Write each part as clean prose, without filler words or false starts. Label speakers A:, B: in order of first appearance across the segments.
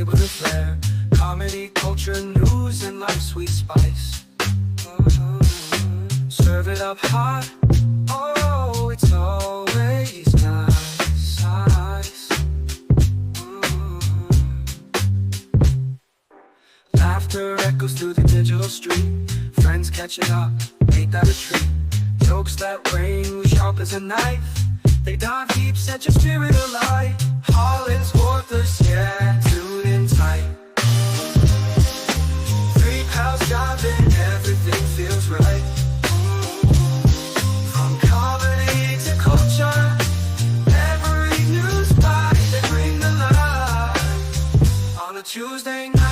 A: with a flair. Comedy, culture, news, and life's sweet spice. Serve it up hot. Oh, it's always nice. Laughter echoes through the digital street. Friends catching up, ain't that a treat? Jokes that ring sharp as a knife. They dive deep, set your spirit alight. HollingsWorthless, yeah, tune in tight. Three pals jiving, everything feels right. From comedy to culture, every news bite they bring to life. On a Tuesday night.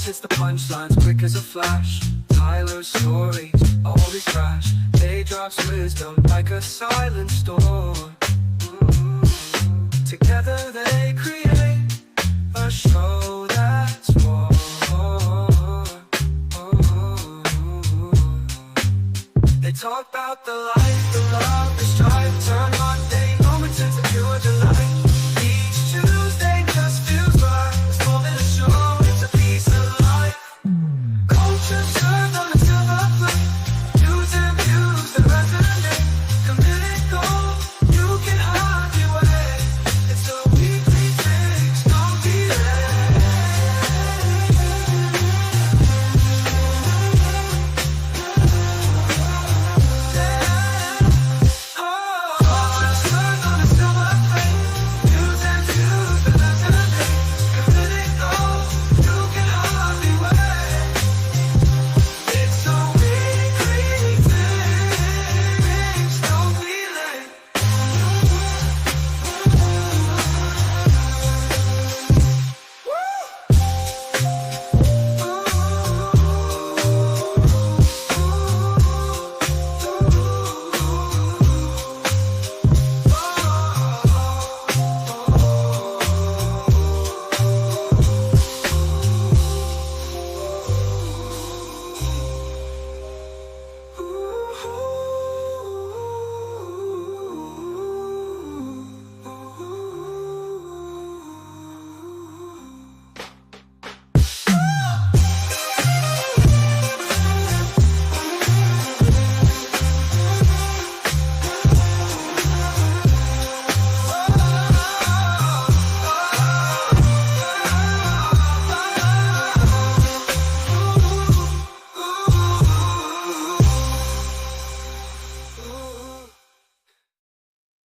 A: Hits the punchlines quick as a flash. Tyler's stories always crash. They drops wisdom like a silent storm. Together they create a show that's more. They talk about the life, the love, the strife. Turn mundane moments into pure delight. Each Tuesday just feels right. It's more than a show, it's a piece of life. Culture served on a silver plate. News and views that resonate. Committed gold, you can hide your way. It's a weekly fix, don't be late. Culture served on a silver plate. News and views that resonate. Committed gold, you can hide your way. It's a weekly fix, don't be late.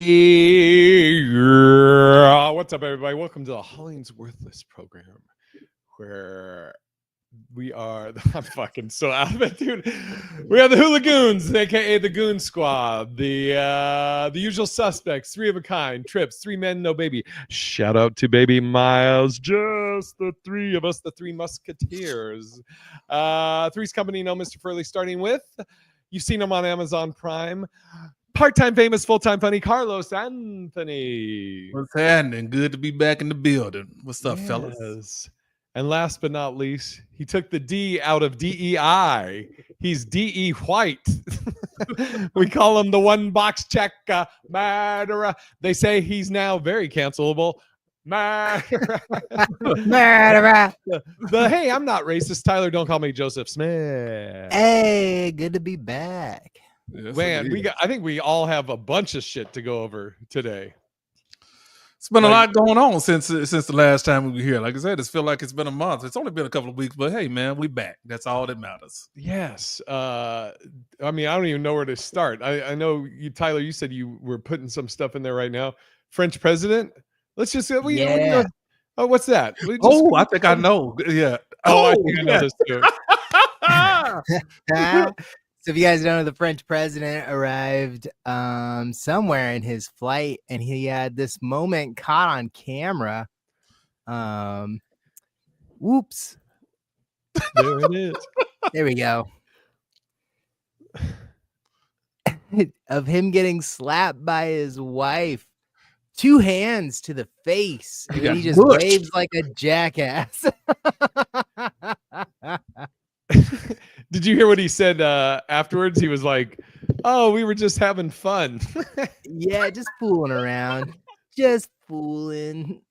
B: Yeah. What's up, everybody? Welcome to the HollingsWorthless Program, where we are. I'm fucking so out of it, dude. We have the Hooligoons, aka the Goon Squad, the usual suspects, three of a kind, Trips, three men, no baby. Shout out to Baby Miles, just the three of us, the three Musketeers. Three's Company, no Mr. Furley, starting with. You've seen him on Amazon Prime. Part-time famous, full-time funny, Carlos Anthony.
C: What's happening? Good to be back in the building. What's up, fellas?
B: And last but not least, he took the D out of DEI. He's DE White. We call him the one box check murderer. They say he's now very cancelable. Murderer. Hey, I'm not racist. Tyler, don't call me Joseph Smith.
D: Hey, good to be back.
C: Yes,
B: Man, I think we all have a bunch of shit to go over today.
C: It's been a lot going on since the last time we were here. Like I said, it's feel like it's been a month. It's only been a couple of weeks, but hey, man, we back. That's all that matters.
B: Yes. I mean, I don't even know where to start. I know you, Tyler, you said you were putting some stuff in there right now. French president. Let's just say what's that?
C: I think I know. Yeah.
B: I think I know this too.
D: So if you guys don't know, the French president arrived somewhere in his flight, and he had this moment caught on camera. Whoops.
B: There it is.
D: There we go. Of him getting slapped by his wife. 2 hands to the face. And he just waves like a jackass.
B: Did you hear what he said afterwards? He was like, "Oh, we were just having fun."
D: Yeah, just fooling around. Just fooling.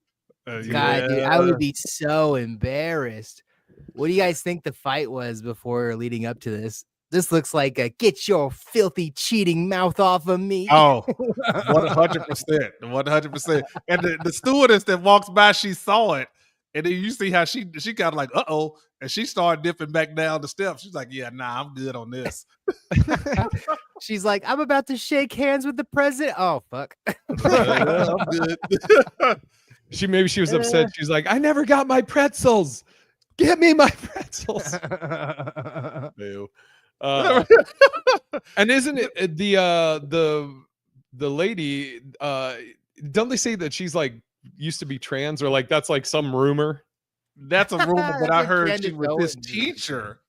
D: God, dude, I
C: yeah.
D: would be so embarrassed. What do you guys think the fight was before leading up to this? This looks like a get your filthy cheating mouth off of me.
C: Oh, 100%. 100%. And the stewardess that walks by, she saw it. And then you see how she got like, uh-oh. And she started dipping back down the steps. She's like, yeah, nah, I'm good on this.
D: She's like, I'm about to shake hands with the president. Oh, fuck.
C: Yeah, I'm good.
B: Maybe she was upset. She's like, I never got my pretzels. Get me my pretzels. Ew. And isn't it the lady? Don't they say that she's like used to be trans, or like that's like some rumor?
C: That's a rumor, but I heard
D: Tend
C: she
D: to
C: was
D: go
C: his
D: and-
C: teacher.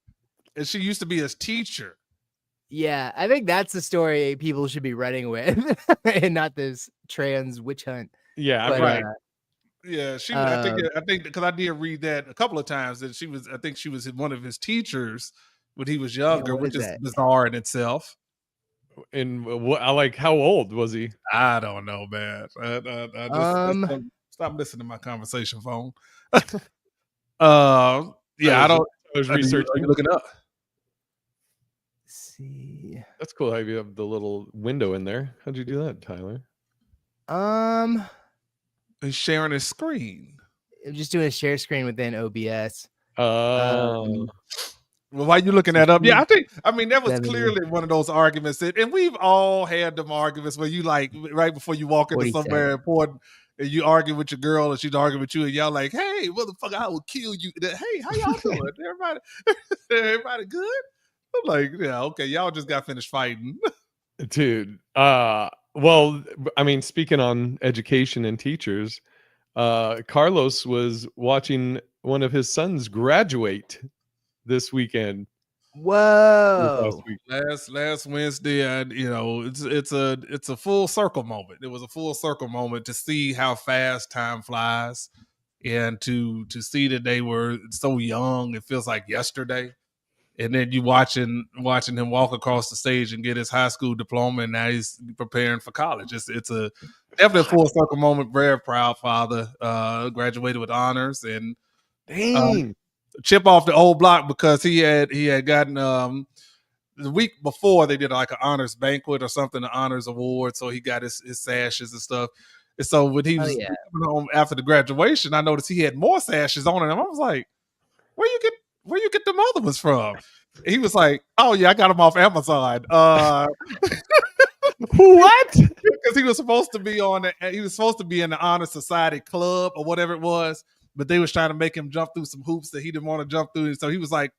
C: And she used to be his teacher.
D: Yeah, I think that's the story people should be running with, and not this trans witch hunt.
B: Yeah,
D: But,
B: right.
C: Yeah, I think because I did read that a couple of times that I think she was one of his teachers when he was younger,
D: what
C: which
D: is
C: is
D: that?
C: bizarre in itself.
B: And what? I like. How old was he?
C: I don't know, man. I just stop listening to my conversation phone. Yeah, I don't.
B: I was
C: Are you
B: researching.
C: looking up?
D: Let's see.
B: That's cool. How you have the little window in there. How'd you do that, Tyler?
C: He's sharing his screen.
D: I'm just doing a share screen within OBS.
B: Oh,
C: Well, why you looking that up? Yeah, I mean that was
D: 70.
C: clearly one of those arguments and we've all had them arguments where you like right before you walk into
D: 47.
C: somewhere important and you argue with your girl and she's arguing with you and y'all like, hey, motherfucker, I will kill you. Hey, how y'all doing? Everybody good? I'm like, yeah, okay, y'all just got finished fighting.
B: dude. Well, I mean, speaking on education and teachers, Carlos was watching one of his sons graduate this weekend.
D: Whoa.
C: Last Wednesday, and it's a full circle moment. It was a full circle moment to see how fast time flies, and to see that they were so young. It feels like yesterday. And then you watching him walk across the stage and get his high school diploma, and now he's preparing for college. It's a definitely a full circle moment. Very proud father. Graduated with honors and
B: Dang.
C: chip off the old block because he had gotten the week before they did like an honors banquet or something, an honors award. So he got his sashes and stuff. And so when he was coming home after the graduation, I noticed he had more sashes on him. I was like, where you get them other ones from? He was like, oh yeah, I got them off Amazon.
B: What?
C: Because he was supposed to be in the Honor Society club or whatever it was, but they was trying to make him jump through some hoops that he didn't want to jump through. So he was like,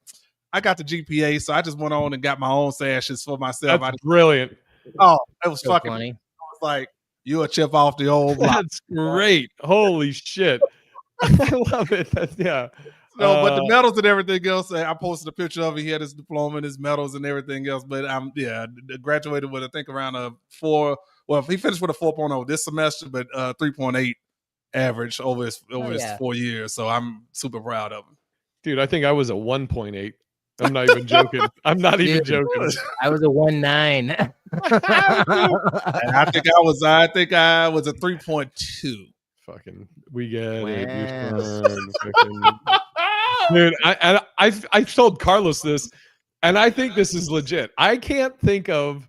C: I got the GPA, so I just went on and got my own sashes for myself.
B: That's brilliant.
C: Oh, it was
D: So
C: fucking
D: funny.
C: I was like, you a chip off the old block.
B: That's great. Holy shit. I love it. Yeah.
C: No, but the medals and everything else, I posted a picture of it. He had his diploma and his medals and everything else. But graduated with I think around a 4. Well, he finished with a 4.0 this semester, but 3.8 average over his 4 years. So I'm super proud of him.
B: Dude, I think I was a 1.8. I'm not even joking. I'm not even joking.
D: I was a 1.9.
C: And I think I was a 3.2.
B: Fucking, we get it.
D: Wow.
B: Dude, I've told Carlos this, and I think this is legit. I can't think of,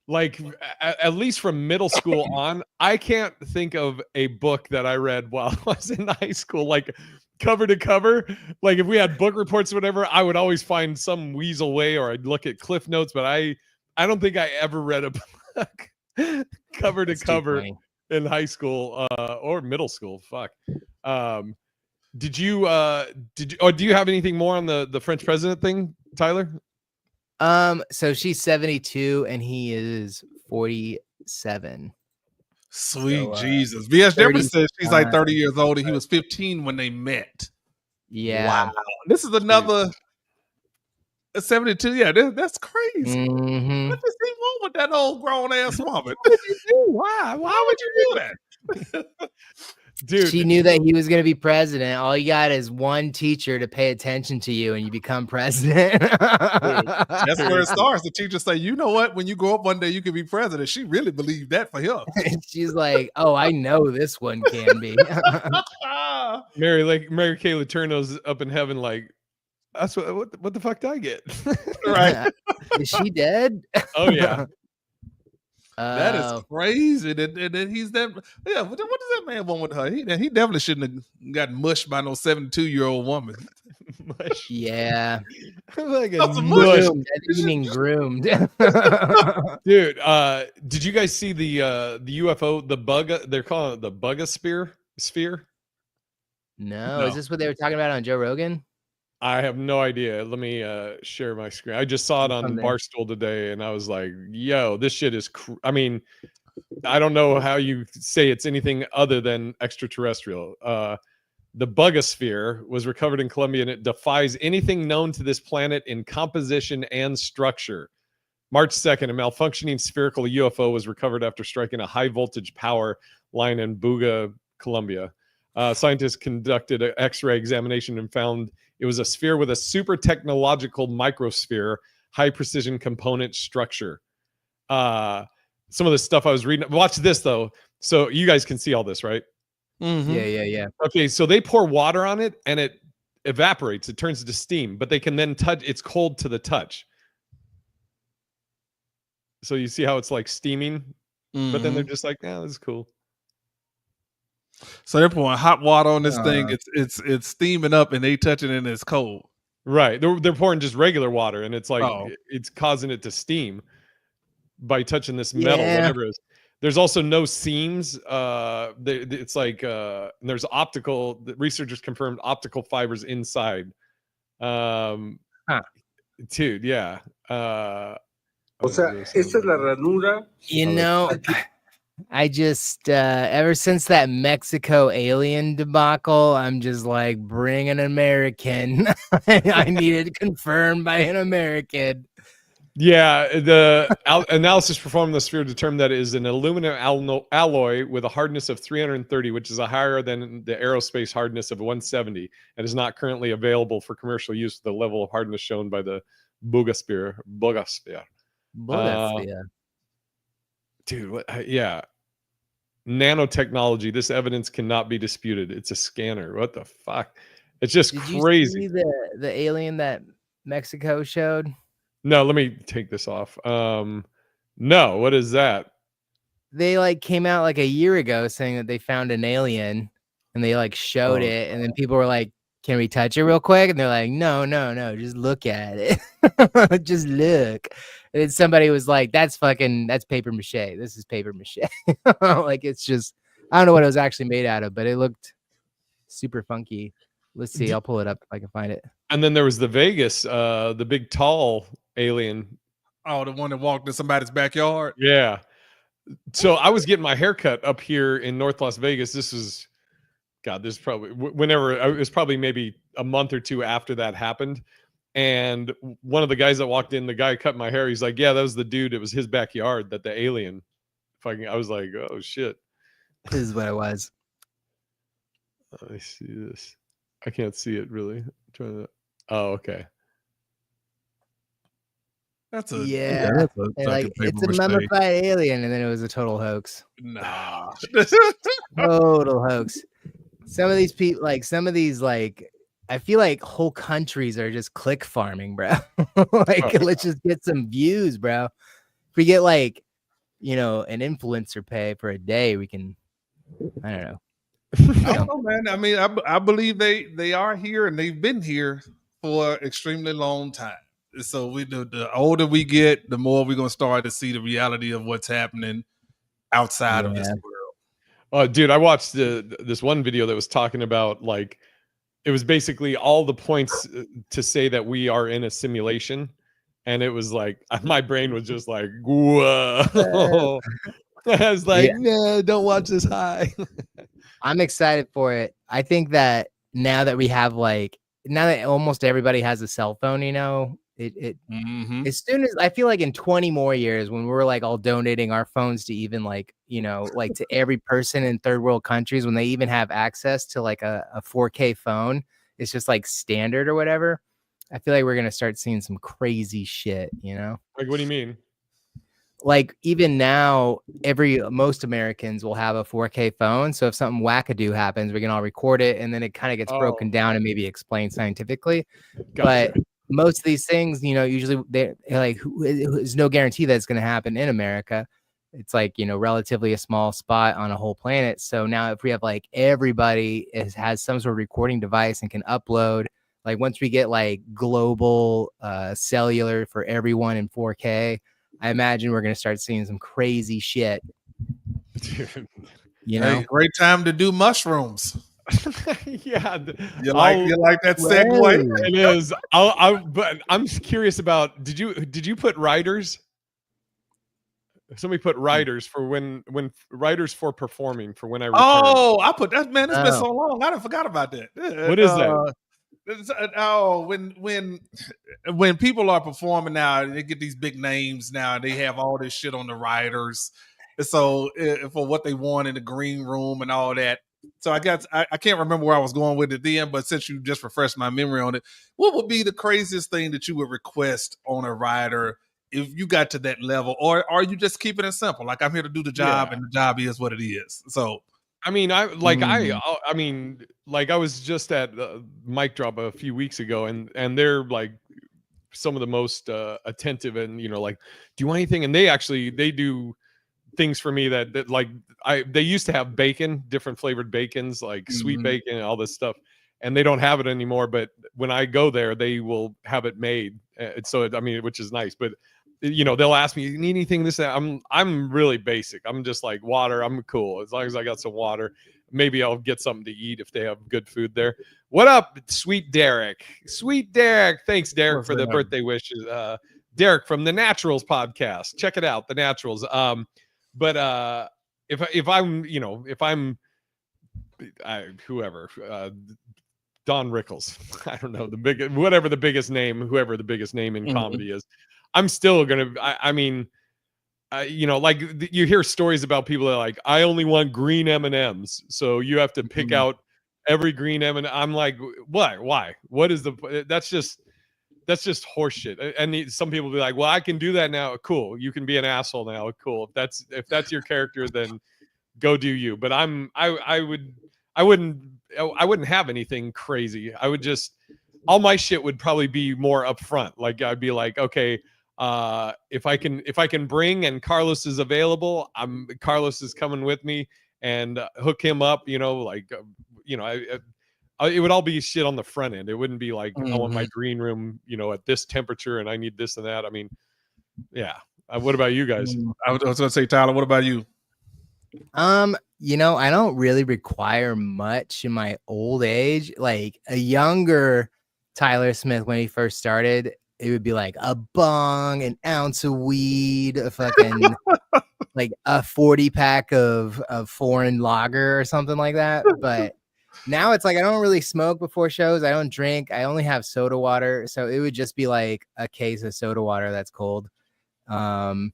B: like, at least from middle school on, I can't think of a book that I read while I was in high school, like cover to cover. Like if we had book reports or whatever, I would always find some weasel way, or I'd look at Cliff Notes, but I don't think I ever read a book cover to cover in high school or middle school. Fuck. Do you have anything more on the French president thing, Tyler?
D: So she's 72 and he is 47.
C: Sweet
D: So,
C: Jesus. V.S. Jeffrey says she's like 30 years old and he was 15 when they met.
D: Yeah.
C: Wow. This is another 72. Yeah, that's crazy.
D: Mhm.
C: What does he want with that old grown ass woman?
B: Why?
C: Why would you do that?
B: Dude,
D: She knew that he was going to be president. All you got is one teacher to pay attention to you, and you become president.
C: That's where it starts. The teacher say, "You know what? When you grow up one day, you can be president." She really believed that for him.
D: She's like, "Oh, I know this one can be."
B: Mary Kay Letourneau's up in heaven, like, that's what the fuck did I get?
C: Right.
D: Is she dead?
B: Oh yeah.
C: That is
D: Oh.
C: crazy. And then he's that. Yeah, what does that man want with her? He definitely shouldn't have gotten mushed by no 72-year-old woman.
B: Mush.
D: Yeah.
B: Like a
C: That's a
B: mush.
D: Groomed. I didn't mean groomed.
B: Dude, did you guys see the UFO, the bug? They're calling it the bugosphere sphere.
D: No,
C: No.
D: is this what they were talking about on Joe Rogan?
B: I have no idea. Let me share my screen. I just saw it on
D: From there.
B: Barstool today, and I was like, "Yo, this shit is." I mean, I don't know how you say it's anything other than extraterrestrial. The bugosphere was recovered in Colombia, and it defies anything known to this planet in composition and structure. March 2nd, a malfunctioning spherical UFO was recovered after striking a high voltage power line in Buga, Colombia. Scientists conducted an X-ray examination and found it was a sphere with a super technological microsphere, high precision component structure. Some of the stuff I was reading. Watch this though, so you guys can see all this, right?
C: Mhm.
D: Yeah.
B: Okay, so they pour water on it and it evaporates. It turns into steam, but they can then touch. It's cold to the touch. So you see how it's like steaming, but then they're just like, "Yeah, this is cool."
C: So they're pouring hot water on this thing. It's steaming up, and they touching it, and it's cold.
B: Right. They're pouring just regular water, and it's like
C: Oh.
B: it's causing it to steam by touching this metal,
D: Yeah.
B: whatever it is. There's also no seams. It's like there's optical. The researchers confirmed optical fibers inside. Dude, yeah.
E: O sea, esta es la ranura.
D: You know, I just ever since that Mexico alien debacle, I'm just like, bring an American. I need it confirmed by an American.
B: Yeah, the analysis performed on the sphere determined that it is an aluminum alloy with a hardness of 330, which is higher than the aerospace hardness of 170, and is not currently available for commercial use. The level of hardness shown by the bugosphere. Dude, yeah. Nanotechnology. This evidence cannot be disputed. It's a scanner. What the fuck? It's just
D: Did
B: crazy.
D: you see the alien that Mexico showed?
B: No, let me take this off. No, what is that?
D: They like came out like a year ago saying that they found an alien, and they like showed it, and then people were like, "Can we touch it real quick?" And they're like, "No, just look at it. Just look." And then somebody was like, that's paper mache. This is paper mache." Like, it's just, I don't know what it was actually made out of, but it looked super funky. Let's see. I'll pull it up if I can find it.
B: And then there was the Vegas, the big tall alien.
C: Oh, the one that walked in somebody's backyard.
B: Yeah. So I was getting my haircut up here in North Las Vegas. This was, God, this is probably whenever it was probably maybe a month or two after that happened. And one of the guys that walked in, the guy cut my hair. He's like, "Yeah, that was the dude. It was his backyard that the alien." Fucking, I was like, "Oh shit."
D: This is what it was.
B: I see this. I can't see it really. I'm trying to. Oh, okay.
C: That's a
D: Yeah.
C: That's a
D: And, like,
C: fucking
D: it's a
C: paper mache.
D: mummified alien, and then it was a total hoax.
C: Nah.
D: Total hoax. Some of these people, like some of these, like, I feel like whole countries are just click farming, bro. Like, let's just get some views, bro. If we get like, an influencer pay for a day, we can. I don't know.
C: I don't know, man. I mean, I believe they are here, and they've been here for an extremely long time. So the older we get, the more we're gonna start to see the reality of what's happening outside of this world.
B: Oh, dude, I watched this one video that was talking about, like, it was basically all the points to say that we are in a simulation, and it was like my brain was just like, whoa. I was like, "No, don't watch this high."
D: I'm excited for it. I think that now that we have now that almost everybody has a cell phone, It
C: Mhm.
D: as soon as I feel like in 20 more years, when we're like all donating our phones to even like, like to every person in third world countries, when they even have access to like a 4K phone, it's just like standard or whatever. I feel like we're gonna start seeing some crazy shit,
B: Like, what do you mean?
D: Like even now, most Americans will have a 4K phone. So if something wackadoo happens, we can all record it, and then it kind of gets broken
B: Oh,
D: down and maybe explained scientifically.
B: gotcha.
D: But most of these things, usually they're like, there's no guarantee that it's going to happen in America. It's like, relatively a small spot on a whole planet. So now if we have like everybody has some sort of recording device and can upload, like once we get like global cellular for everyone in 4K, I imagine we're going to start seeing some crazy shit,
B: Dude.
C: Hey, great time to do mushrooms.
B: Yeah,
C: You like that segue?
D: Whoa.
B: it is. But I'm curious about. Did you put writers? Somebody put writers for when writers for performing for when I return.
C: Oh, I put that, man. It's been
D: Oh.
C: so long. I done forgot about that.
B: What is that?
C: When people are performing now, they get these big names now. They have all this shit on the writers. So for what they want in the green room and all that. So I can't remember where I was going with it then, but since you just refreshed my memory on it, what would be the craziest thing that you would request on a writer if you got to that level? Or are you just keeping it simple? Like, I'm here to do the job, and the job is what it is. So
B: I mean, I mean, like I was just at Mic Drop a few weeks ago, and they're like some of the most attentive, and like, do you want anything? And they do things for me that like they used to have bacon, different flavored bacons, like sweet bacon and all this stuff, and they don't have it anymore. But when I go there, they will have it made. I mean, which is nice, but. They'll ask me, you need anything this that? I'm really basic. I'm just like water. I'm cool as long as I got some water. Maybe I'll get something to eat if they have good food there. What up, sweet Derek? Sweet Derek. Thanks, Derek, for the birthday wishes. Derek from the Naturals podcast. Check it out, the Naturals. But if I'm whoever, Don Rickles, I don't know, whoever the biggest name in comedy is. I'm still gonna. I mean, like you hear stories about people that are like, I only want green M&Ms, so you have to pick out every green M&M. I'm like, what? Why? What is that's just horseshit. And some people be like, well, I can do that now. Cool, you can be an asshole now. Cool. If that's your character, then go do you. But I wouldn't have anything crazy. I would just all my shit would probably be more upfront. Like I'd be like, okay. If I can bring and Carlos is available, Carlos is coming with me and hook him up, it would all be shit on the front end. It wouldn't be like, I want my green room, at this temperature and I need this and that. I mean, yeah. What about you guys?
C: I was going to say, Tyler, what about you?
D: I don't really require much in my old age. Like a younger Tyler Smith, when he first started, it would be like a bong, an ounce of weed, a fucking like a 40 pack of foreign lager or something like that. But now it's like I don't really smoke before shows. I don't drink. I only have soda water. So it would just be like a case of soda water that's cold. And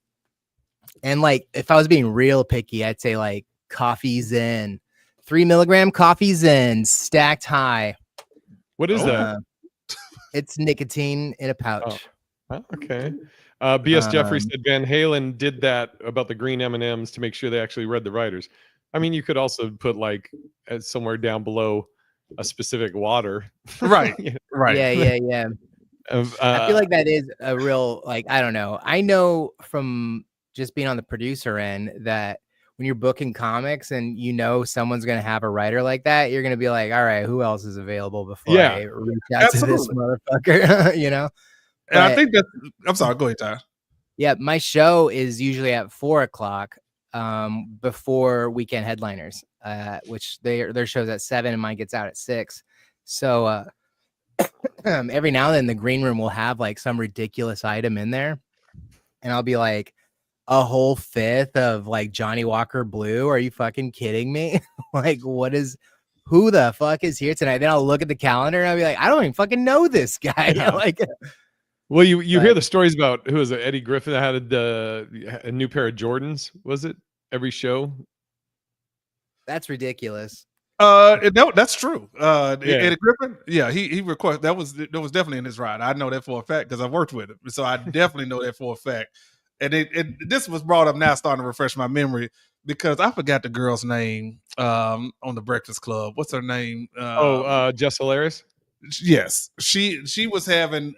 D: like if I was being real picky, I'd say like Coffee Zen, 3 milligram Coffee Zen stacked high.
B: What is that?
D: It's nicotine in a pouch.
B: Oh, okay. B.S. Jeffrey said Van Halen did that about the green M&Ms to make sure they actually read the writers. I mean, you could also put like somewhere down below a specific water.
C: Right. Right.
D: Yeah. I feel like that is a real, like, I don't know. I know from just being on the producer end that when you're booking comics and someone's going to have a writer like that, you're going to be like, all right, who else is available before I reach out to this motherfucker,
C: And I think I'm sorry, go ahead, Ty.
D: Yeah, my show is usually at 4:00 before weekend headliners, which their show's at 7 and mine gets out at 6. So every now and then the green room will have like some ridiculous item in there. And I'll be like, a whole fifth of like Johnny Walker Blue. Are you fucking kidding me? Like, who the fuck is here tonight? Then I'll look at the calendar and I'll be like, I don't even fucking know this guy.
B: Yeah.
D: Like,
B: Well, you
D: But-
B: hear the stories about who was it? Eddie Griffin that had a new pair of Jordans. Was it every show?
D: That's ridiculous.
C: No, that's true.
B: Yeah.
C: Eddie Griffin, yeah, he requested that was definitely in his ride. I know that for a fact because I've worked with him, so I definitely know that for a fact. And this was brought up now, starting to refresh my memory because I forgot the girl's name on the Breakfast Club. What's her name?
B: Jess Hilarious.
C: Yes, she was having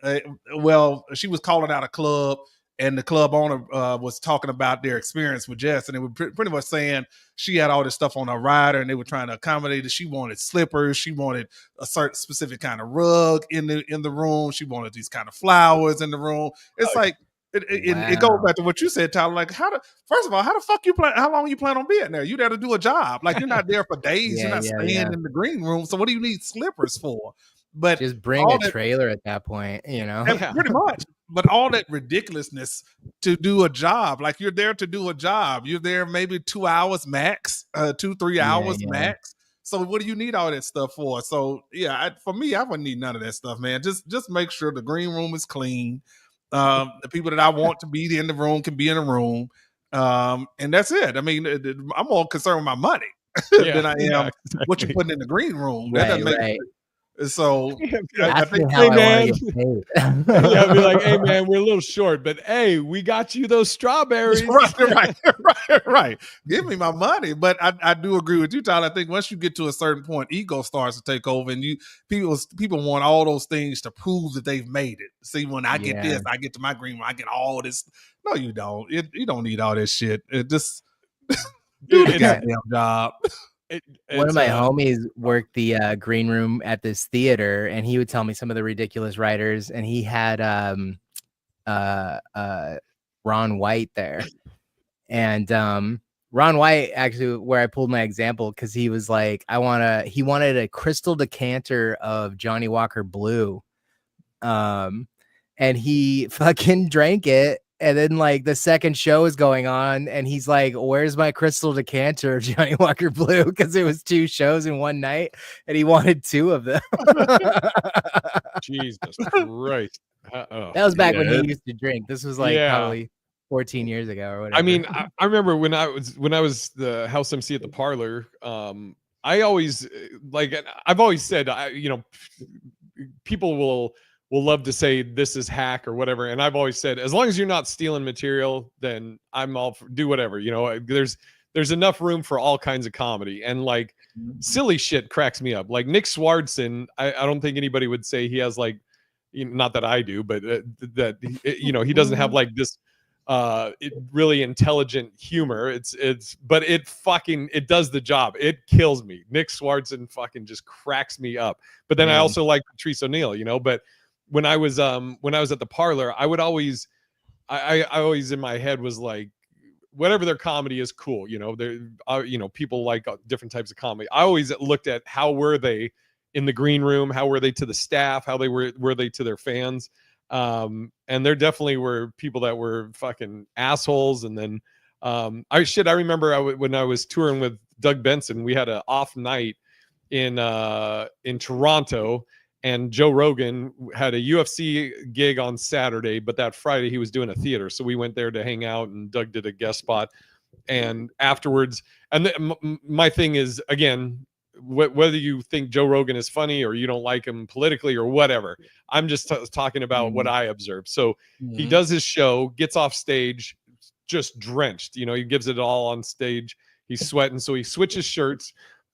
C: she was calling out a club, and the club owner was talking about their experience with Jess, and they were pretty much saying she had all this stuff on her rider, and they were trying to accommodate it. She wanted slippers, she wanted a certain specific kind of rug in the room, she wanted these kind of flowers in the room. It's like it goes back to what you said, Tyler. Like, first of all, how the fuck you plan? How long you plan on being there? You there to do a job? Like, you're not there for days. You're not staying in the green room. So what do you need slippers for? But
D: just bring a trailer at that point, you know.
C: Pretty much. But all that ridiculousness to do a job, like you're there to do a job. You're there maybe 2 hours max, 2-3 hours max. So what do you need all that stuff for? So yeah, for me, I wouldn't need none of that stuff, man. Just make sure the green room is clean. The people that I want to be in the room can be in the room. And that's it. I mean, I'm more concerned with my money than I am what you're putting in the green room. That doesn't make sense. So I think,
B: hey man, yeah, I'll be like, hey man, we're a little short, but hey, we got you those strawberries.
C: Right. Give me my money. But I do agree with you, Tyler. I think once you get to a certain point, ego starts to take over, and people want all those things to prove that they've made it. See, when I get this, I get to my green room, I get all this. No, you don't. You don't need all this shit. It just do the goddamn job.
D: One of my homies worked the green room at this theater, and he would tell me some of the ridiculous writers, and he had Ron White there. And Ron White, actually, where I pulled my example, because he was like, he wanted a crystal decanter of Johnny Walker Blue. And he fucking drank it. And then, like, the second show is going on, and he's like, where's my crystal decanter of Johnny Walker Blue? Because it was 2 shows in one night, and he wanted 2 of them.
B: Jesus Christ.
D: That was back when he used to drink. This was like probably 14 years ago or whatever.
B: I mean, I remember when I was the house MC at the Parlor, I always, like, I've always said, people will love to say this is hack or whatever, and I've always said, as long as you're not stealing material, then I'm all for, do whatever. There's enough room for all kinds of comedy, and like silly shit cracks me up. Like Nick Swardson, I don't think anybody would say he has, like, not that I do, but he doesn't have like this really intelligent humor. But it does the job. It kills me. Nick Swardson fucking just cracks me up. But then I also like Patrice O'Neal, but when I was at the Parlor, I would always, I always in my head was like, whatever their comedy is cool. People like different types of comedy. I always looked at how were they in the green room, how were they to the staff, how were they to their fans. And there definitely were people that were fucking assholes. And then I remember when I was touring with Doug Benson, we had an off night in Toronto. And Joe Rogan had a UFC gig on Saturday, but that Friday he was doing a theater. So we went there to hang out, and Doug did a guest spot. And afterwards, my thing is, again, whether you think Joe Rogan is funny or you don't like him politically or whatever, I'm just talking about what I observed. So he does his show, gets off stage, just drenched. He gives it all on stage. He's sweating. So he switches shirts,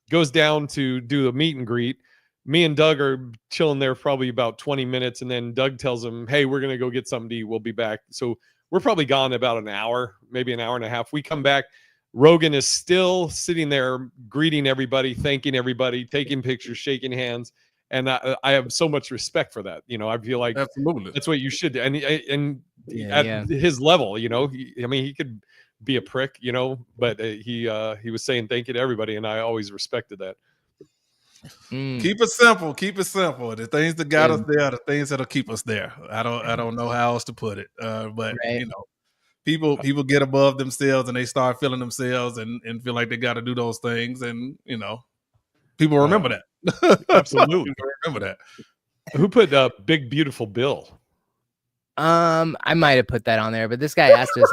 B: goes down to do the meet and greet. Me and Doug are chilling there probably about 20 minutes. And then Doug tells him, hey, we're going to go get something to eat. We'll be back. So we're probably gone about an hour, maybe an hour and a half. We come back. Rogan is still sitting there greeting everybody, thanking everybody, taking pictures, shaking hands. And I have so much respect for that. I feel like
C: absolutely
B: that's what you should do. And at his level, he could be a prick, but he was saying thank you to everybody. And I always respected that.
C: Keep it simple. The things that got us there are the things that'll keep us there. I don't know how else to put it. But people get above themselves and they start feeling themselves and feel like they got to do those things. And people remember that.
B: Absolutely.
C: People remember that.
B: Who put Big Beautiful Bill?
D: I might have put that on there, but this guy asked us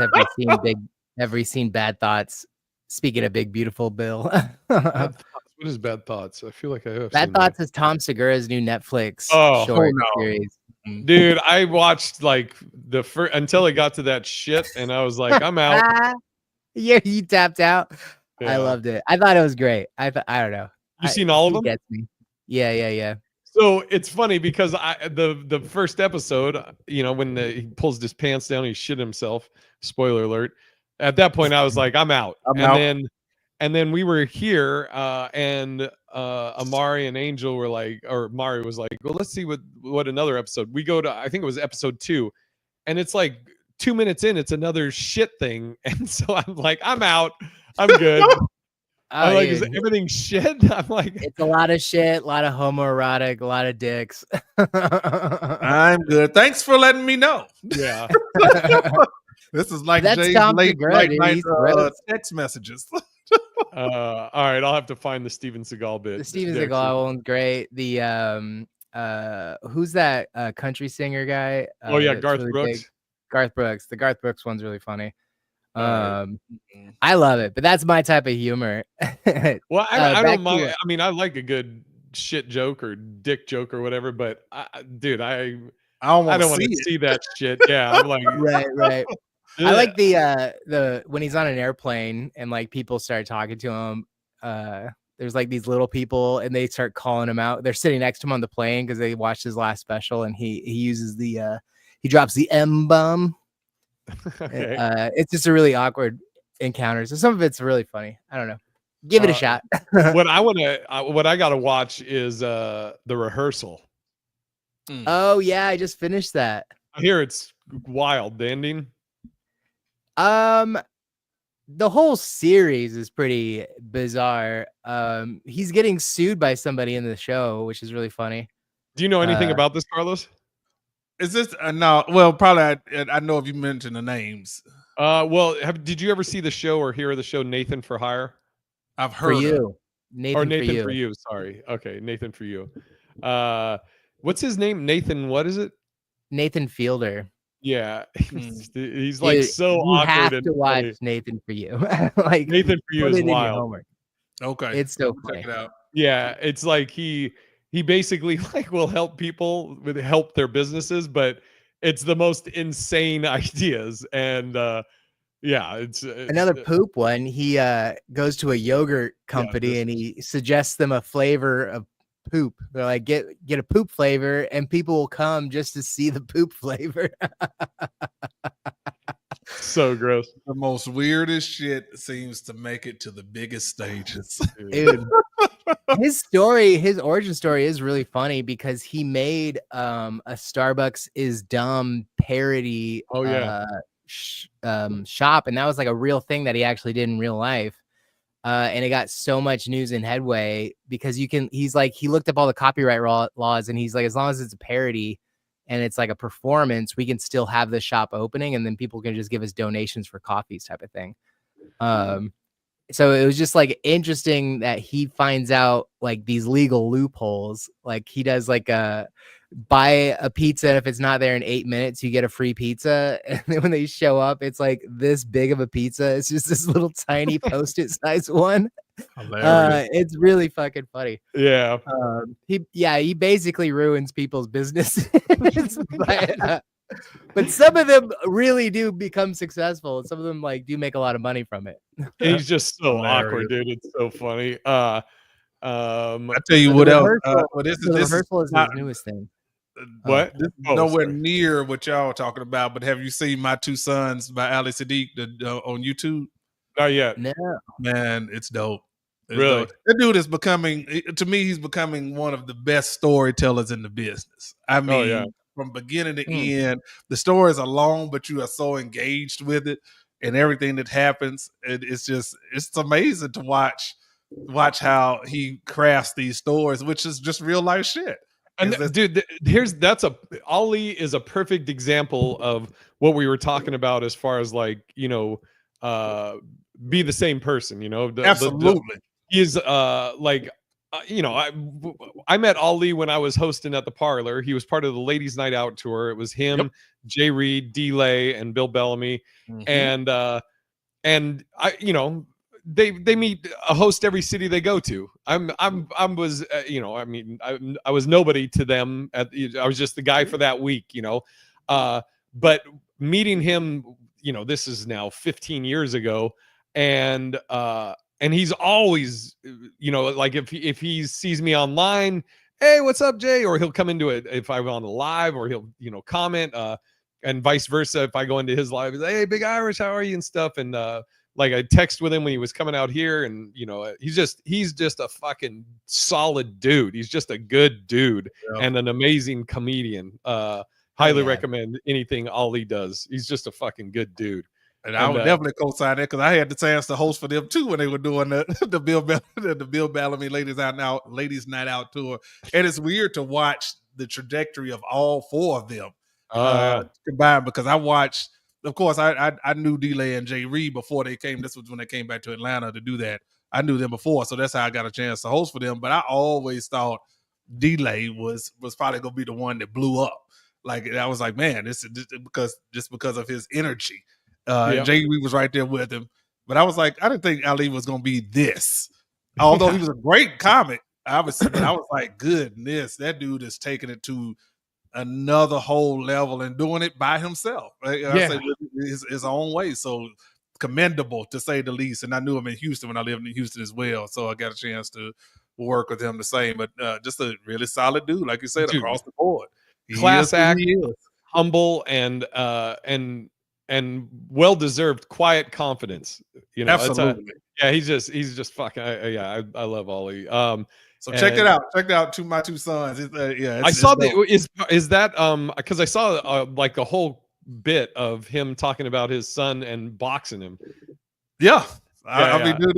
D: have we seen Bad Thoughts? Speaking of Big Beautiful Bill.
B: Bad Thoughts. What is Bad Thoughts? I feel like I have
D: Bad
B: seen
D: Thoughts
B: that.
D: is Tom Segura's new Netflix
B: Oh,
D: short
C: no.
D: series.
B: Dude, I watched like the first until I got to that shit, and I was like, I'm out.
D: Yeah, you tapped out.
B: Yeah.
D: I loved it. I thought it was great. I don't know.
B: You seen all of them?
D: Gets me. Yeah.
B: So it's funny because the first episode, you know, when he pulls his pants down, he shit himself. Spoiler alert. At that point, I was like, I'm out. And then we were here, and Amari and Angel were like, or Mari was like, well, let's see what another episode. We go to, I think it was episode 2, and it's like 2 minutes in, it's another shit thing, and so I'm like, I'm out. I'm good. I'm like, is everything shit? I'm like,
D: it's a lot of shit, a lot of homoerotic, a lot of dicks.
C: I'm good. Thanks for letting me know.
B: Yeah.
C: This is like
D: That's
C: Jay's
D: Tom
C: late
D: Segura, dude.
C: night
D: He's gross.
C: text messages.
B: All right, I'll have to find the Steven Seagal bit.
D: The Steven Seagal one's great. The who's that country singer guy?
B: Oh yeah,
D: that's
B: Garth
D: really
B: Brooks.
D: big? Garth Brooks. The Garth Brooks one's really funny.
B: Right.
D: I love it, but that's my type of humor.
B: Well, I don't
D: back
B: mind.
D: to-
B: I mean, I like a good shit joke or dick joke or whatever, but dude, I
C: don't
B: want
C: want
B: to see that shit. Yeah, I'm like,
D: right. I like the when he's on an airplane and like people start talking to him. There's like these little people and they start calling him out. They're sitting next to him on the plane because they watched his last special, and he uses the he drops the M-bomb.
B: okay.
D: It's just a really awkward encounter. So some of it's really funny. I don't know. Give it a shot.
B: What I gotta watch is the rehearsal.
D: Oh yeah, I just finished that.
B: I hear it's wild. The ending.
D: The whole series is pretty bizarre. He's getting sued by somebody in the show, which is really funny.
B: Do you know anything about this, Carlos?
C: Is this no? Well, probably I know if you mention the names.
B: Well, did you ever see the show or hear of the show Nathan for Hire?
C: I've
D: For
C: heard
D: you, Nathan
B: for you. Sorry. Okay, Nathan for you. What's his name? Nathan. What is it?
D: Nathan Fielder.
B: Yeah, he's like
D: Dude,
B: so
D: you
B: awkward.
D: have
B: and
D: to watch
B: funny.
D: Nathan for you. Like
B: Nathan for you
D: put
B: is
D: it in your
B: wild.
D: homework.
C: Okay,
D: It's so
C: check
D: funny.
C: it out.
B: Yeah, it's like he basically like will help people help their businesses, but it's the most insane ideas. And yeah, it's
D: Another poop one. He goes to a yogurt company and he suggests them a flavor of poop. They're like, get a poop flavor, and people will come just to see the poop flavor.
B: so gross.
C: The most weirdest shit seems to make it to the biggest stages.
D: Dude, his origin story is really funny because he made a Starbucks is dumb parody shop, and that was like a real thing that he actually did in real life. And it got so much news and headway because he looked up all the copyright laws, and he's like, as long as it's a parody and it's like a performance, we can still have the shop opening, and then people can just give us donations for coffees type of thing. So it was just like interesting that he finds out like these legal loopholes. Like he does like buy a pizza, and if it's not there in 8 minutes, you get a free pizza. And then when they show up, it's like this big of a pizza. It's just this little tiny Post-it size one. It's really fucking funny.
B: Yeah.
D: He basically ruins people's business. But some of them really do become successful, and some of them like do make a lot of money from it.
B: He's just so
C: Hilarious.
B: awkward, dude. It's so funny.
C: I tell you what else. This
D: rehearsal is his
C: not,
D: newest thing.
B: What?
C: This is nowhere near what y'all are talking about. But have you seen My Two Sons by Ali Sadiq on YouTube?
B: Not yet.
D: No.
C: Man, it's dope.
B: Really?
C: Dope. That dude is becoming, to me, he's becoming one of the best storytellers in the business. I mean, from beginning to end, the stories are long, but you are so engaged with it and everything that happens. It's amazing to watch how he crafts these stories, which is just real life shit.
B: And dude, Ali is a perfect example of what we were talking about as far as like, you know, be the same person, you know.
C: Absolutely.
B: He is like you know, I met Ali when I was hosting at the Parlor. He was part of the Ladies Night Out tour. It was him,
C: Yep.
B: Jay Reed, D-Lay, and Bill Bellamy. And I, you know, they meet a host every city they go to. I was, you know, I mean, I was nobody to them. I was just the guy for that week, you know. But meeting him, you know, this is now 15 years ago, and he's always, you know, like if he sees me online, hey, what's up, Jay? Or he'll come into it if I'm on a live, or he'll, you know, comment, and vice versa. If I go into his live, he's like, hey, Big Irish, how are you and stuff. And like I text with him when he was coming out here, and you know, he's just a fucking solid dude. He's just a good dude and an amazing comedian. Highly recommend anything Ali does. He's just a fucking good dude.
C: And I would definitely co-sign that, because I had the chance to host for them too when they were doing the Bill Bellamy Ladies Night Out tour. And it's weird to watch the trajectory of all four of them combined, because I watched, of course, I knew D-Lay and Jay Reed before they came. This was when they came back to Atlanta to do that. I knew them before, so that's how I got a chance to host for them. But I always thought D-Lay was probably gonna be the one that blew up. Like I was like, man, this is because of his energy. Jay Reed was right there with him, but I was like, I didn't think Ali was gonna be this. Although he was a great comic, I was like, goodness, that dude is taking it to another whole level and doing it by himself. I say his own way. So commendable, to say the least. And I knew him in Houston when I lived in Houston as well, so I got a chance to work with him the same. But just a really solid dude, like you said, across the board.
B: Class act, humble, and well-deserved quiet confidence. You know,
C: absolutely.
B: He's just fucking. I love Ali.
C: So check it out. Check out my two sons.
B: I saw is that because I saw like a whole bit of him talking about his son and boxing him.
C: Yeah. I mean, dude,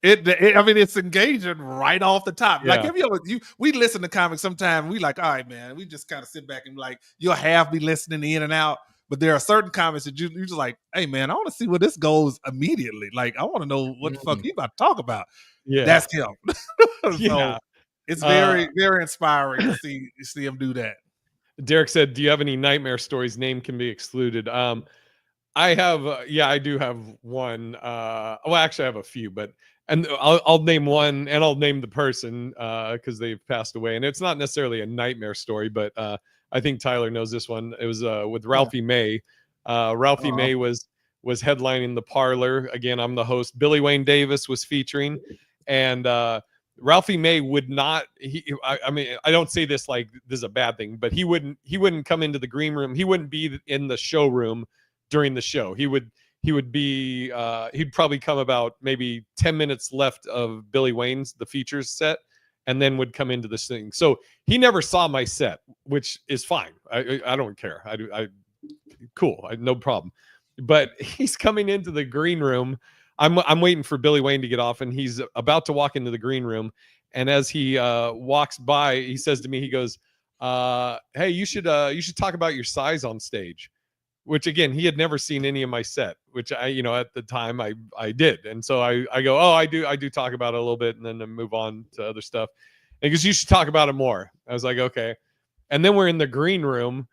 C: it's engaging right off the top. Like, have we listen to comics sometimes, we like, all right, man, we just kind of sit back and like, you'll half be listening in and out. But there are certain comments that you're just like, hey, man, I want to see where this goes immediately. Like, I want to know what the fuck you about to talk about. Yeah. That's him. So it's very, very inspiring to see him do that.
B: Derek said, do you have any nightmare stories? Name can be excluded. I have, I do have one. Well, actually, I have a few, and I'll name one, and I'll name the person because they've passed away. And it's not necessarily a nightmare story, but I think Tyler knows this one. It was with Ralphie May. Ralphie May was headlining the Parlor. Again, I'm the host. Billy Wayne Davis was featuring, and Ralphie May would not. I mean, I don't say this like this is a bad thing, but he wouldn't come into the green room. He wouldn't be in the showroom during the show. He would be he'd probably come about maybe 10 minutes left of Billy Wayne's the features set, and then would come into this thing. So he never saw my set, which is fine. I don't care. Cool. No problem. But he's coming into the green room. I'm waiting for Billy Wayne to get off, and he's about to walk into the green room. And as he walks by, he says to me, he goes, "Hey, you should talk about your size on stage." Which again, he had never seen any of my set, which I, at the time I did. And so I go, oh, I do talk about it a little bit, and then I move on to other stuff. And he goes, you should talk about it more. I was like, okay. And then we're in the green room.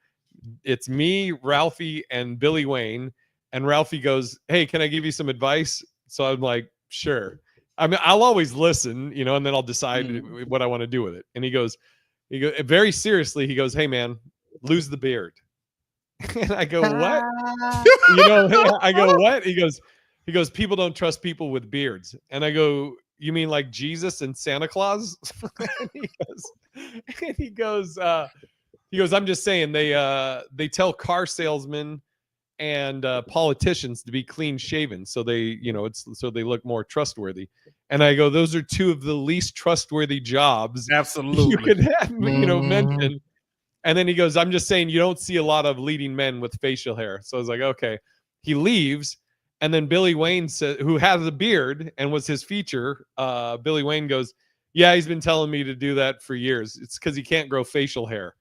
B: It's me, Ralphie, and Billy Wayne. And Ralphie goes, hey, can I give you some advice? So I'm like, sure. I mean, I'll always listen, and then I'll decide what I want to do with it. And he goes very seriously, he goes, hey man, lose the beard. And I go, what? I go, what? He goes, people don't trust people with beards. And I go, you mean like Jesus and Santa Claus? And he goes, I'm just saying they tell car salesmen and politicians to be clean shaven. So they, so they look more trustworthy. And I go, those are two of the least trustworthy jobs
C: absolutely
B: you could have, mention. And then he goes, I'm just saying you don't see a lot of leading men with facial hair. So I was like, okay. He leaves. And then Billy Wayne said, who has a beard and was his feature, Billy Wayne goes, yeah, he's been telling me to do that for years. It's because he can't grow facial hair.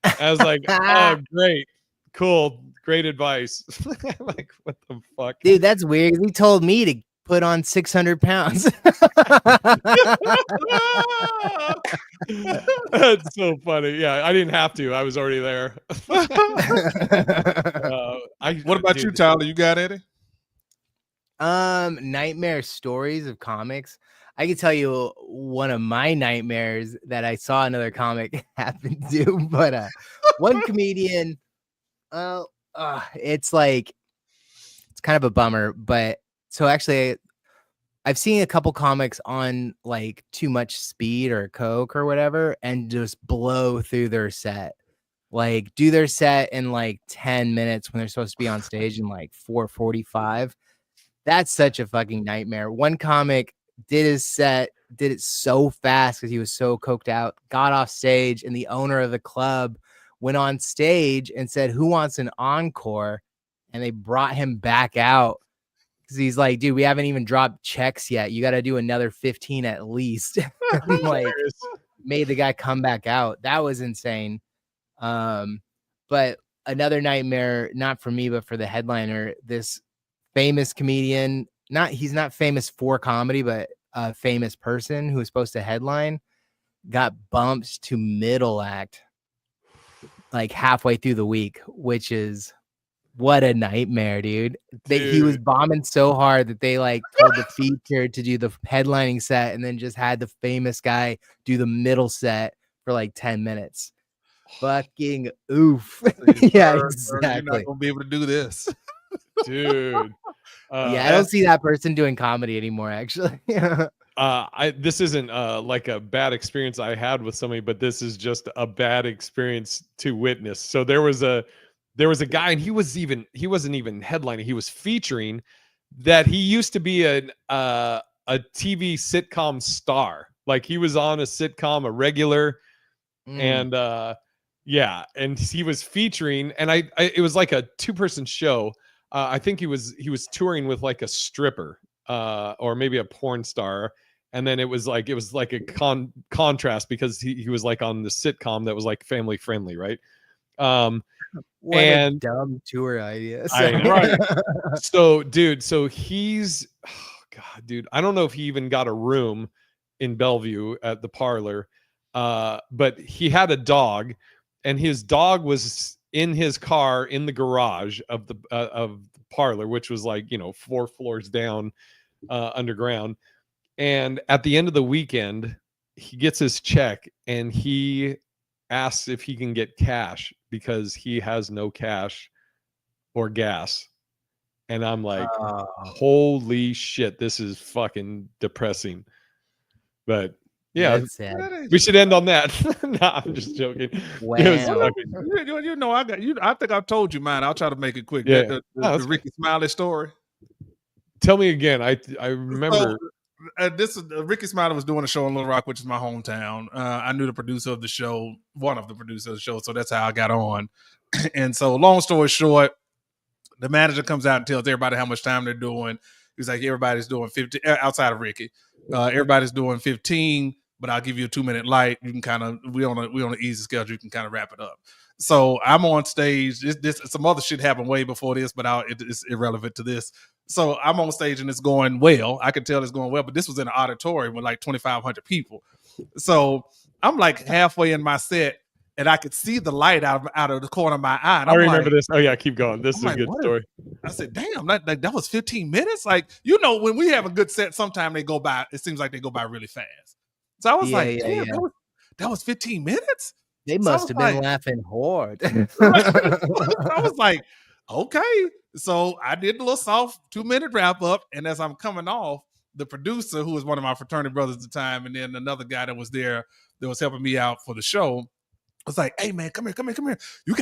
B: I was like, oh, great. Cool. Great advice. I'm like, what the fuck?
D: Dude, that's weird. He told me to put on 600 pounds.
B: That's so funny. Yeah, I didn't have to. I was already there.
C: What about you, Tyler? You got any?
D: Nightmare stories of comics. I can tell you one of my nightmares that I saw another comic happen to, but one comedian, it's like, it's kind of a bummer, but so actually I've seen a couple comics on like too much speed or coke or whatever and just blow through their set. Like do their set in like 10 minutes when they're supposed to be on stage in like 4:45. That's such a fucking nightmare. One comic did his set, did it so fast because he was so coked out, got off stage, and the owner of the club went on stage and said, "Who wants an encore?" And they brought him back out because he's like, "Dude, we haven't even dropped checks yet. You got to do another 15 at least." Like, made the guy come back out. That was insane. But another nightmare, not for me, but for the headliner, this famous comedian, he's not famous for comedy, but a famous person who was supposed to headline got bumped to middle act like halfway through the week, which is what a nightmare, dude. He was bombing so hard that they like told the feature to do the headlining set and then just had the famous guy do the middle set for like 10 minutes. Fucking oof. Yeah, exactly.
C: You're not gonna be able to do this.
B: Dude.
D: Yeah, I don't see that person doing comedy anymore, actually.
B: This isn't like a bad experience I had with somebody, but this is just a bad experience to witness. So there was a guy, and he wasn't even headlining. He was featuring that he used to be a TV sitcom star. Like he was on a sitcom, a regular, and yeah, and he was featuring, and it was like a 2-person show. I think he was touring with like a stripper or maybe a porn star, and then it was like a contrast because he was like on the sitcom that was like family friendly, right?
D: What a dumb tour idea.
B: Right. So dude, he's God, dude, I don't know if he even got a room in Bellevue at the Parlor, but he had a dog, and his dog was in his car in the garage of the Parlor, which was like 4 floors down underground. And at the end of the weekend, he gets his check and he asks if he can get cash because he has no cash or gas. And I'm like, holy shit, this is fucking depressing. But yeah,
D: that's sad.
B: We should end on that. Nah, I'm just joking.
D: Wow.
C: You know, I got you. I think I've told you mine. I'll try to make it quick.
B: Yeah.
C: The Ricky Smiley story.
B: Tell me again. I remember.
C: This is Ricky Smiley was doing a show in Little Rock, which is my hometown. I knew the producer of the show, one of the producers of the show, so that's how I got on. And so, long story short, the manager comes out and tells everybody how much time they're doing. He's like, everybody's doing 15 outside of Ricky. Everybody's doing 15, but I'll give you a 2-minute light. You can kind of we on an easy schedule. You can kind of wrap it up. So I'm on stage. This some other shit happened way before this, but it's irrelevant to this. So I'm on stage and it's going well. I can tell it's going well, but this was in an auditorium with like 2,500 people. So I'm like halfway in my set, and I could see the light out of the corner of my eye.
B: I remember this. Oh yeah, keep going. This is a good story.
C: I said, "Damn, that was 15 minutes." Like, when we have a good set, sometimes they go by. It seems like they go by really fast. So I was "Damn, that was 15 minutes."
D: They must have been laughing hard.
C: I was like, "Okay." So I did a little soft 2-minute wrap up, and as I'm coming off, the producer, who was one of my fraternity brothers at the time, and then another guy that was there that was helping me out for the show, was like, "Hey man, come here. We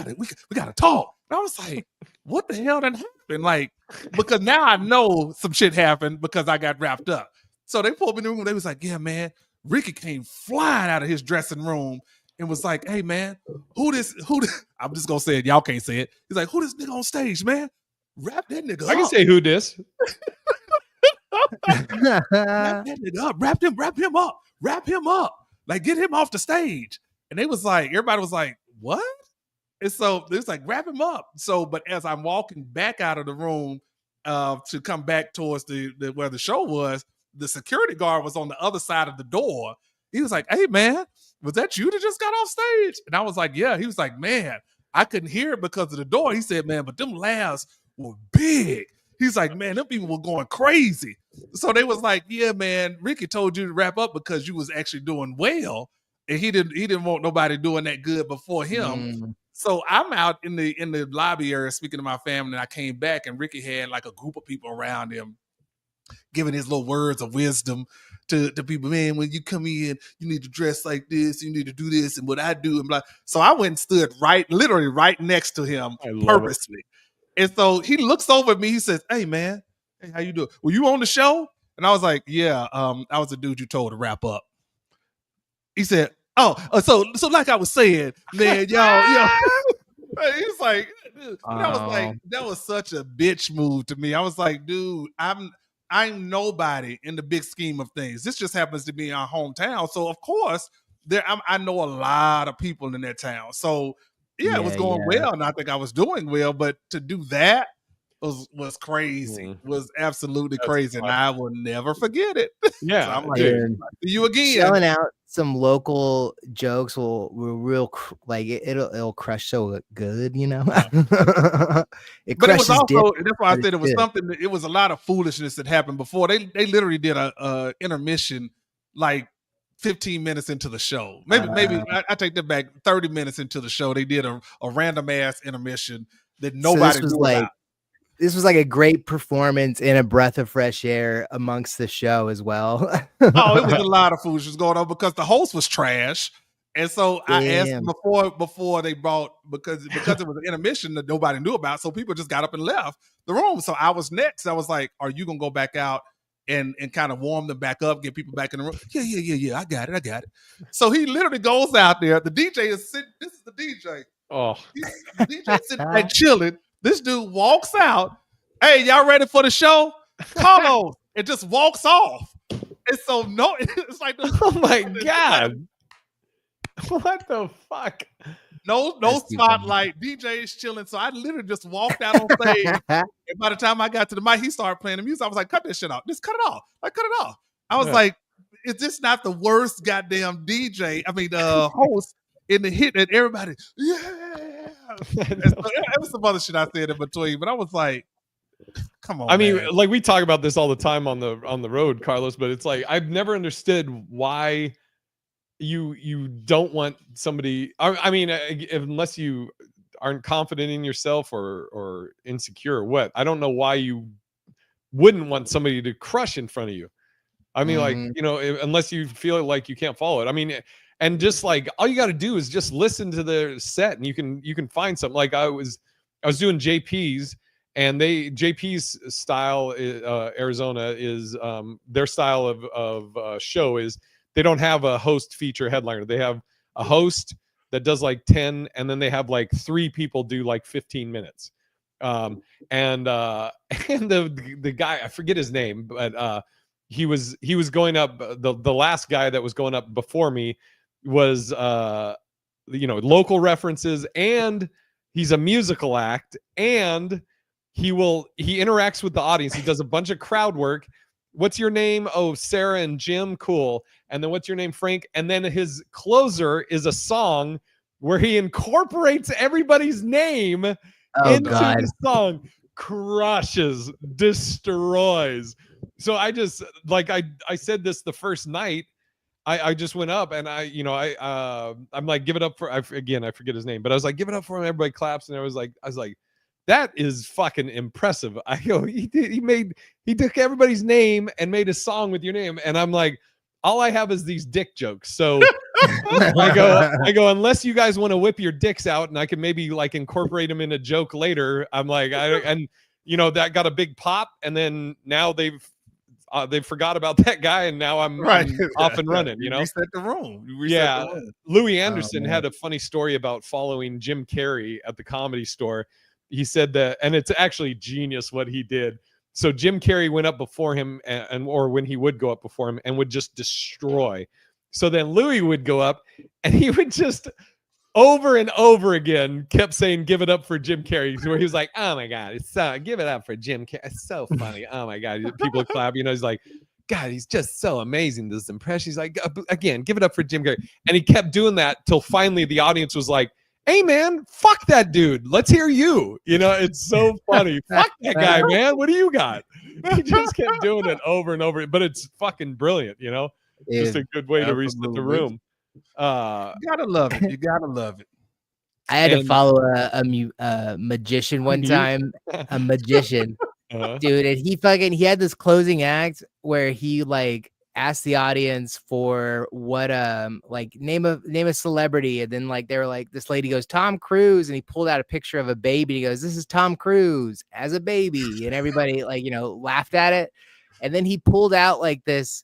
C: gotta talk." And I was like, "What the hell done happened?" Like, because now I know some shit happened because I got wrapped up. So they pulled me in the room. They was like, "Yeah, man, Ricky came flying out of his dressing room and was like, hey man, who this? I'm just gonna say it. Y'all can't say it. He's like, who this nigga on stage, man? Wrap that nigga up.
B: I can say who this.
C: Wrap that nigga up. Wrap him up. Like, get him off the stage. And they was like, everybody was like, what? And so it was like, wrap him up. So, but as I'm walking back out of the room, to come back towards the where the show was, the security guard was on the other side of the door. He was like, "Hey man, was that you that just got off stage?" And I was like, "Yeah." He was like, "Man, I couldn't hear it because of the door." He said, "Man, but them laughs were big." He's like, "Man, them people were going crazy." So they was like, "Yeah, man, Ricky told you to wrap up because you was actually doing well, and he didn't want nobody doing that good before him." So I'm out in the lobby area speaking to my family, and I came back, and Ricky had like a group of people around him, giving his little words of wisdom to people. "Man, when you come in, you need to dress like this, you need to do this, and what I do," and blah. So I went and stood literally right next to him purposely. And so he looks over at me, he says, "Hey man, hey, how you doing? Were you on the show?" And I was like, "Yeah, I was the dude you told to wrap up." He said, "Oh, so like I was saying, man, y'all." He's like, dude, and I was like, that was such a bitch move to me. I was like, dude, I'm nobody in the big scheme of things. This just happens to be in our hometown. So of course, I know a lot of people in that town. So yeah, it was going well, and I think I was doing well. But to do that was crazy. Was absolutely crazy, and I will never forget it.
B: Yeah,
C: so I'm like, see you again.
D: Shelling out some local jokes will real like it'll crush so good, you know.
C: But it was also, that's why I said it was something. It was a lot of foolishness that happened before. They literally did a intermission like 15 minutes into the show. Maybe I take that back. 30 minutes into the show, they did a random ass intermission that nobody knew about.
D: This was like a great performance and a breath of fresh air amongst the show as well.
C: Oh, it was a lot of foolishness going on because the host was trash. And so I asked them before they brought, because it was an intermission that nobody knew about. So people just got up and left the room. So I was next. I was like, "Are you going to go back out and kind of warm them back up, get people back in the room?" Yeah. I got it. So he literally goes out there. The DJ is sitting. This is the DJ.
B: Oh,
C: the DJ sitting back chilling. This dude walks out. "Hey, y'all ready for the show? Carlos," and just walks off. And so it's like,
B: oh my god, what the fuck?
C: No spotlight. DJ is chilling. So I literally just walked out on stage. And by the time I got to the mic, he started playing the music. I was like, "Cut this shit out. Just cut it off. Like, cut it off." I was like, "Is this not the worst goddamn DJ? I mean, host in the hit that everybody, yeah." It was some other shit I said in between, but I was like, come on. I mean,
B: like we talk about this all the time on the road, Carlos, but it's like I've never understood why you don't want somebody. I mean, unless you aren't confident in yourself or insecure or what. I don't know why you wouldn't want somebody to crush in front of you. I mean, like, you know, unless you feel like you can't follow it. I mean, and just like all you got to do is just listen to their set, and you can find something. Like I was doing JP's, and JP's style, Arizona is their style of show is they don't have a host feature headliner. They have a host that does like 10, and then they have like 3 people do like 15 minutes. And the guy, I forget his name, but he was going up. The last guy that was going up before me was local references, and he's a musical act, and he interacts with the audience. He does a bunch of crowd work. "What's your name?" "Oh, Sarah and Jim." "Cool." "And then what's your name?" "Frank." And then his closer is a song where he incorporates everybody's name into the song. Crushes, destroys. So I just like I said this the first night. I just went up and I'm like, "Give it up for," I forget his name, but I was like, "Give it up for him." Everybody claps, and I was like, that is fucking impressive. I go, he took everybody's name and made a song with your name, and I'm like, all I have is these dick jokes. So I go, unless you guys want to whip your dicks out, and I can maybe like incorporate them in a joke later. I'm like, that got a big pop, and then now they've forgot about that guy, and now I'm off and running. You know,
C: reset the room.
B: Louis Anderson had a funny story about following Jim Carrey at the Comedy Store. He said that, and it's actually genius what he did. So Jim Carrey went up before him, or when he would go up before him, and would just destroy. So then Louis would go up, and he would just over and over again kept saying give it up for Jim Carrey, where he was like, oh my god, it's so give it up for Jim Carrey, it's so funny, oh my god, people clap, he's like, god, he's just so amazing, this impression. He's like, again, give it up for Jim Carrey. And he kept doing that till finally the audience was like, hey man, fuck that dude, let's hear you. It's so funny. Fuck that guy, man, what do you got? He just kept doing it over and over, but it's fucking brilliant. Just a good way to reset the room.
C: You gotta love it. You gotta love it.
D: I had to follow a magician one time. A magician, dude, and he had this closing act where he like asked the audience for what like name a celebrity, and then like they were like, this lady goes Tom Cruise, and he pulled out a picture of a baby. And he goes, this is Tom Cruise as a baby, and everybody like laughed at it. And then he pulled out like this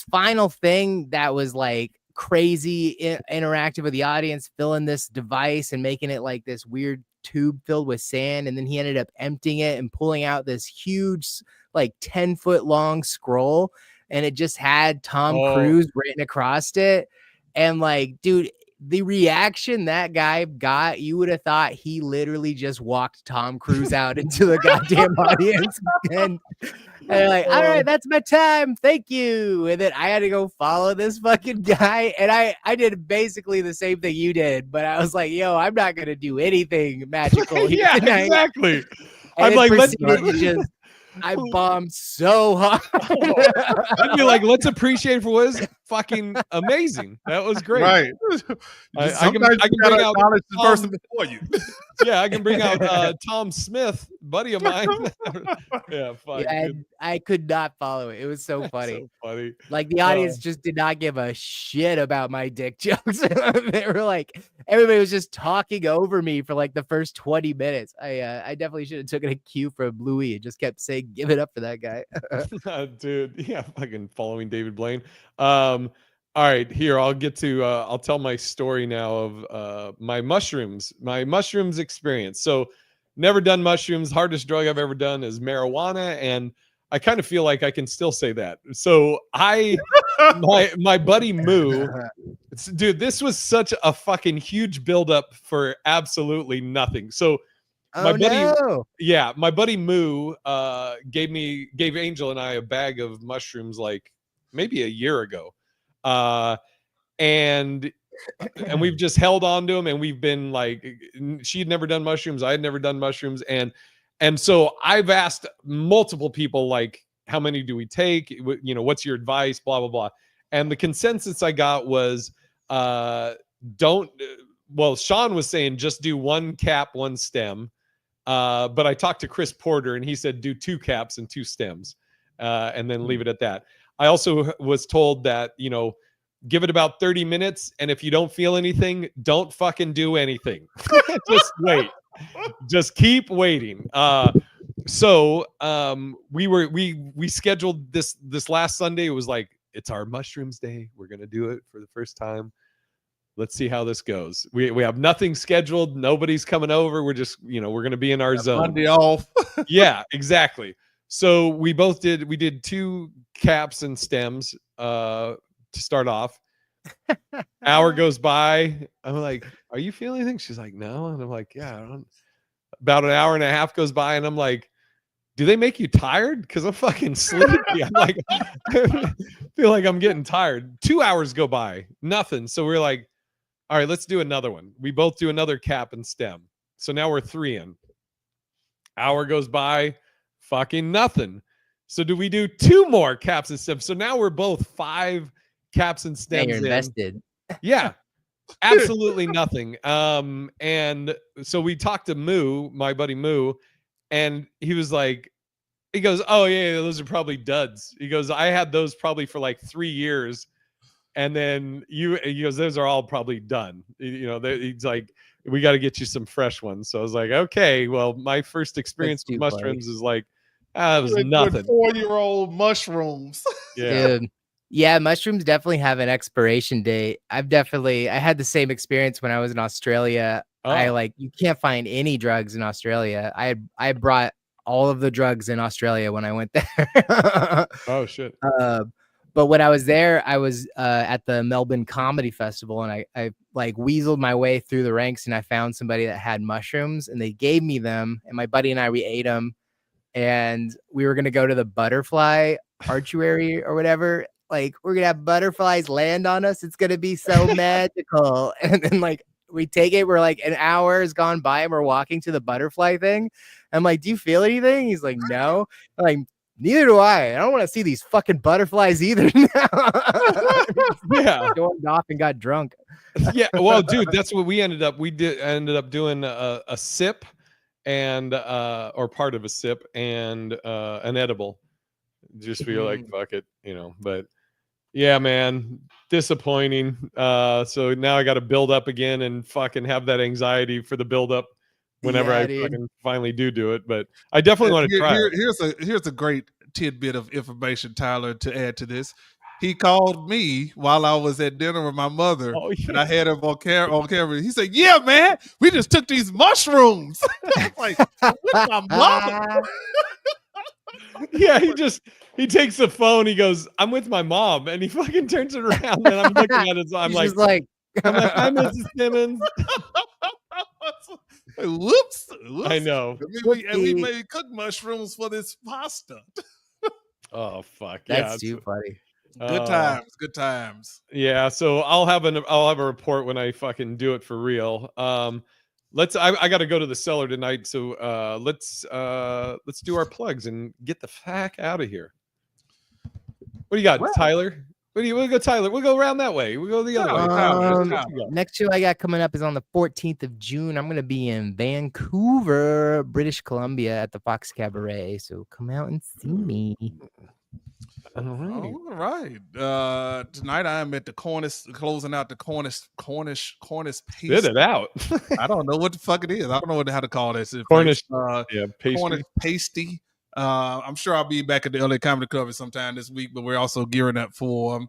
D: final thing that was like crazy interactive with the audience, filling this device and making it like this weird tube filled with sand. And then he ended up emptying it and pulling out this huge like 10-foot long scroll, and it just had Tom Cruise written across it. And like, dude, the reaction that guy got, you would have thought he literally just walked Tom Cruise out into the goddamn audience. And they're like, all right, that's my time. Thank you. And then I had to go follow this fucking guy. And I did basically the same thing you did. But I was like, yo, I'm not going to do anything magical.
B: Yeah,
D: tonight.
B: Exactly.
D: And I'm like, I bombed so hard.
B: I'd be like, let's appreciate it for what is fucking amazing. That was great.
C: Right.
B: I can bring out
C: the person before you.
B: Yeah, I can bring out Tom Smith, buddy of mine. Yeah, fuck.
D: Yeah, I could not follow it. It was so funny.
B: So funny.
D: Like the audience just did not give a shit about my dick jokes. They were like, everybody was just talking over me for like the first 20 minutes. I definitely should have taken a cue from Louis and just kept saying, give it up for that guy.
B: Dude, yeah, fucking following David Blaine. All right, here I'll get to I'll tell my story now of my mushrooms experience. So never done mushrooms. Hardest drug I've ever done is marijuana, and I kind of feel like I can still say that. So my buddy Moo, dude, this was such a fucking huge buildup for absolutely nothing. So my buddy Moo gave Angel and I a bag of mushrooms like maybe a year ago. And we've just held on to them, and we've been like, she'd never done mushrooms, I had never done mushrooms, and so I've asked multiple people like, how many do we take, what's your advice, blah blah blah. And the consensus I got was Sean was saying just do 1 cap, 1 stem, but I talked to Chris Porter and he said do 2 caps and 2 stems, and then leave it at that. I also was told that, give it about 30 minutes. And if you don't feel anything, don't fucking do anything. Just wait. Just keep waiting. So we scheduled this last Sunday. It was like, it's our mushrooms day. We're going to do it for the first time. Let's see how this goes. We have nothing scheduled. Nobody's coming over. We're just, we're going to be in our zone.
C: Monday off.
B: Yeah, exactly. So we did 2 caps and stems to start off. Hour goes by. I'm like, are you feeling anything? She's like, no. And I'm like, yeah, I don't. About an hour and a half goes by, and I'm like, do they make you tired? Because I'm fucking sleepy. I'm like, I feel like I'm getting tired. 2 hours go by, nothing. So we're like, all right, let's do another one. We both do another cap and stem. So now we're 3 in. Hour goes by, fucking nothing. So do we do 2 more caps and stems? So now we're both 5 caps and stems.
D: You're invested.
B: Yeah, absolutely nothing. And so we talked to Moo, my buddy Moo, and he was like, he goes, oh yeah, those are probably duds. He goes, I had those probably for like 3 years. And then he goes, those are all probably done. He's like, we got to get you some fresh ones. So I was like, okay, well, my first experience with mushrooms is like, it was nothing.
C: 4-year-old mushrooms.
B: Yeah.
D: Dude. Yeah, mushrooms definitely have an expiration date. I had the same experience when I was in Australia. You can't find any drugs in Australia. I brought all of the drugs in Australia when I went there.
B: Oh shit.
D: But when I was there, I was at the Melbourne Comedy Festival, and I like weaseled my way through the ranks, and I found somebody that had mushrooms, and they gave me them, and my buddy and I, we ate them, and we were gonna go to the butterfly archery or whatever. Like, we're gonna have butterflies land on us. It's gonna be so magical. And then like we take it, we're like an hour has gone by, and we're walking to the butterfly thing. I'm like, do you feel anything? He's like, no. I'm like, neither do I. I don't want to see these fucking butterflies either now.
B: Yeah.
D: Stormed off and got drunk.
B: Yeah. Well, dude, that's what we ended up. We ended up doing a sip and or part of a sip and an edible. Just feel like fuck it, you know. But yeah, man, disappointing. So now I got to build up again and fucking have that anxiety for the build up whenever I fucking finally do it. But I definitely want to try.
C: Here's a great tidbit of information, Tyler, to add to this. He called me while I was at dinner with my mother, and I had him on camera. He said, "Yeah, man, we just took these mushrooms." I'm like, with my mother.
B: Yeah, he takes the phone. He goes, "I'm with my mom," and he fucking turns it around, and I'm looking at it. So I'm like, "Hi, Mrs. Simmons."
C: Whoops.
B: I know.
C: We made cooked mushrooms for this pasta.
B: Oh fuck!
D: That's too funny.
C: Good times.
B: Yeah, so I'll have a report when I fucking do it for real. I got to go to the cellar tonight, so let's do our plugs and get the fuck out of here. What do you got, Tyler? We'll go, Tyler. We'll go around that way. We'll go the other way.
D: Next show I got coming up is on the 14th of June. I'm going to be in Vancouver, British Columbia at the Fox Cabaret. So come out and see me.
C: All right. Tonight I am at the Cornish, closing out the Cornish pasty.
B: Spit it out.
C: I don't know what the fuck it is. I don't know how to call this.
B: Cornish,
C: pasty. Cornish pasty. I'm sure I'll be back at the LA Comedy Club sometime this week, but we're also gearing up for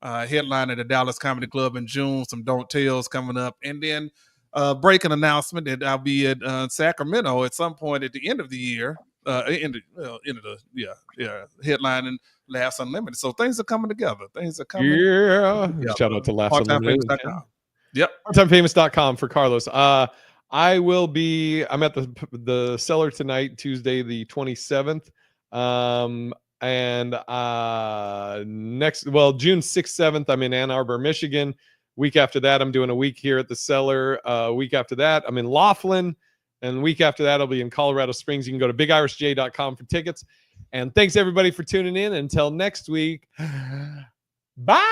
C: headline at the Dallas Comedy Club in June. Some Don't Tells coming up, and then breaking announcement that I'll be at Sacramento at some point at the end of the year. Headlining Laughs Unlimited. So things are coming together. Things are coming.
B: Yeah. Shout out to Laughs Unlimited.
C: Yep.
B: Parttimefamous.com for Carlos. I'm at the cellar tonight, Tuesday the 27th. June 6th, 7th, I'm in Ann Arbor, Michigan. Week after that, I'm doing a week here at the cellar. Week after that, I'm in Laughlin. And the week after that, I'll be in Colorado Springs. You can go to bigirishj.com for tickets. And thanks, everybody, for tuning in. Until next week, bye.